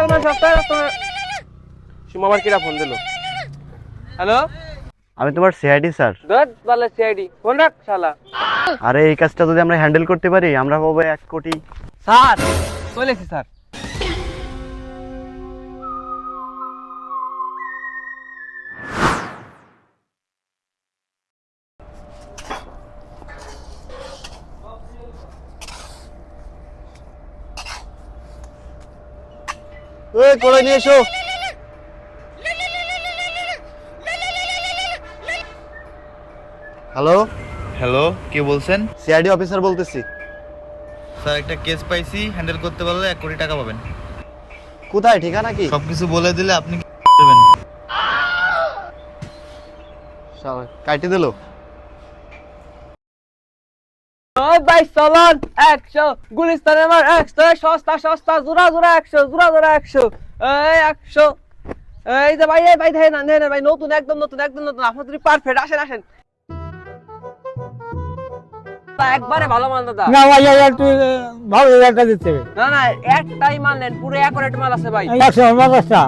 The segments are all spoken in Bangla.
রাস্তার মাঝে সপ্তাহে সুমা আবার কিরা ফোন দিল। হ্যালো, আমি তোমার সিআইডি স্যার। দত বলে সিআইডি ফোন রাখ শালা। আরে এই কাজটা যদি আমরা হ্যান্ডেল করতে পারি আমরা পাবো 1 কোটি। স্যার চলেছি স্যার। ওই করে নিয়ে এসো। হ্যালো, হ্যালো, কে বলছেন? সিআইডি অফিসার বলতেছি। স্যার একটা কেস পাইছি, হ্যান্ডেল করতে পারলে 1 কোটি টাকা পাবেন। কোথায়, ঠিকানা কি? সবকিছু বলে দিলে আপনি কি করবেন? কাটি দিল। ওই ভাই চলন 100 গুলিস্তানের আমার 100 সস্তা সস্তা জোড়া জোড়া 100 জোড়া জোড়া 100 এই 100 এই যে ভাই এই ভাই দেখেন না দেখেন ভাই নতুন একদম নতুন আপনাদের পারফেক্ট আসেন আসেন একবারে ভালো মাল দাদা। না ভাই একটু ভালো একটা দিতে হবে। না না একটাই মাল নেন পুরো অ্যাকুরেট মাল আছে ভাই। 150টা।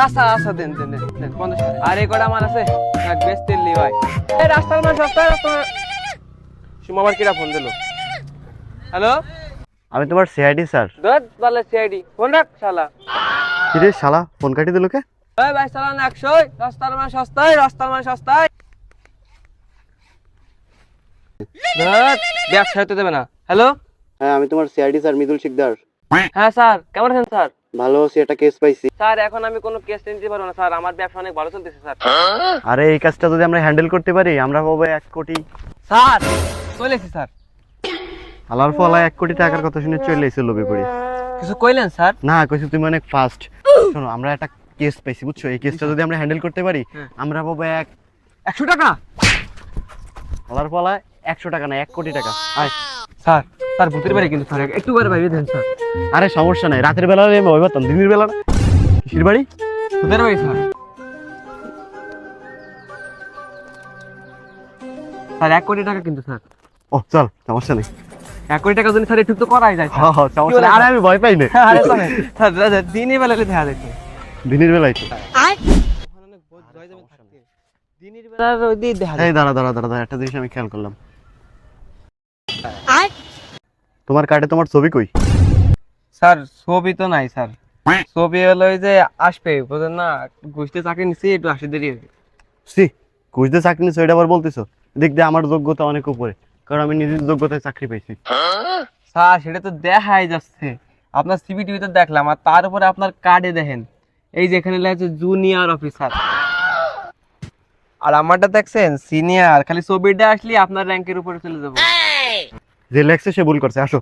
আচ্ছা আচ্ছা দেন দেন দেন দেন 50 আর এই কটা মাল আছে এক বেশ তেললি ভাই। এই রাস্তার মাঝে সপ্তাহে সুমা আবার কিরা ফোন দিল। হ্যালো, আমি তোমার সিআইডি স্যার। দত বলে সিআইডি ফোন রাখ শালা। কিরে শালা, ফোন কাটি দিল কে? এই ভাই চালান 100 রাস্তার মাঝে সস্তায় রাস্তার মাঝে সস্তায়। দত ব্যবসা হতে দেবে না। হ্যালো, হ্যাঁ আমি তোমার সিআইডি স্যার মৃদুল শিকদার। হ্যাঁ স্যার কেমন আছেন স্যার? ভালো আছি, একটা কেস পাইছি। স্যার এখন আমি কোনো কেস নিতে পারবো না স্যার, আমার ব্যবসা অনেক ভালো চলতেছে স্যার। আরে এই কাজটা যদি আমরা হ্যান্ডেল করতে পারি আমরা পাবো 1 কোটি। স্যার চলেছি স্যার। আল্লাহর ফলা 1 কোটি টাকার কথা শুনে চলে এসে লোভে পড়ি। কিছু কইলেন স্যার? না কইছি তুমি অনেক ফাস্ট। শোনো, আমরা একটা কেস পাইছি বুঝছো, এই কেসটা যদি আমরা হ্যান্ডেল করতে পারি আমরা পাবো 100 টাকা। আল্লাহর ফলা 100 টাকা না 1 কোটি টাকা। আয়। স্যার স্যার ভূতের বাড়ি কিন্তু স্যার একটু করে ভাই দেন স্যার। আরে সমস্যা নাই, রাতের বেলা হলে আমি ওই পারতাম, দিনের বেলা না। কিসের বাড়ি? ভূতের বাড়ি স্যার। স্যার 1 কোটি টাকা কিন্তু স্যার। ও চল, সমস্যা নেই। 1 কোটি টাকা যদি স্যার একটু তো করাই যায় স্যার। হ্যাঁ সমস্যা নেই, আরে আমি ভয় পাই না। আরে স্যার স্যার দিনের বেলা দেখা যাচ্ছে। দিনের বেলায় তো। দিনের বেলা ওই দিয়ে দেখা যায়। এই দাঁড়া দাঁড়া দাঁড়া দাঁড়া, একটা জিনিস আমি খেয়াল করলাম। তোমার কার্ডে তোমার ছবি কই? স্যার ছবি তো নাই স্যার। ছবি হলো ওই যে আসবে বুঝেন না, ঘুষতে চাকরি নিছি একটু আসতে দেরি হবে। সি, খুঁজতে চাকরি নিছো এটা আবার বলতেছো? দেখ দে, আমার যোগ্যতা অনেক উপরে, কারণ আমি নিজের যোগ্যতায় চাকরি পাইছি। স্যার সেটা তো দেখাই যাচ্ছে, আপনার সিভি টিভিতে দেখলাম, আর তার উপরে আপনার কার্ডে দেখেন এই যে এখানে লেখা আছে জুনিয়র অফিসার, আর আমারটা দেখছেন সিনিয়র। খালি ছবিটা আসলে আপনার র্যাঙ্কের উপরে চলে যাবো। যে লেখছে সে ভুল করছে, আসো।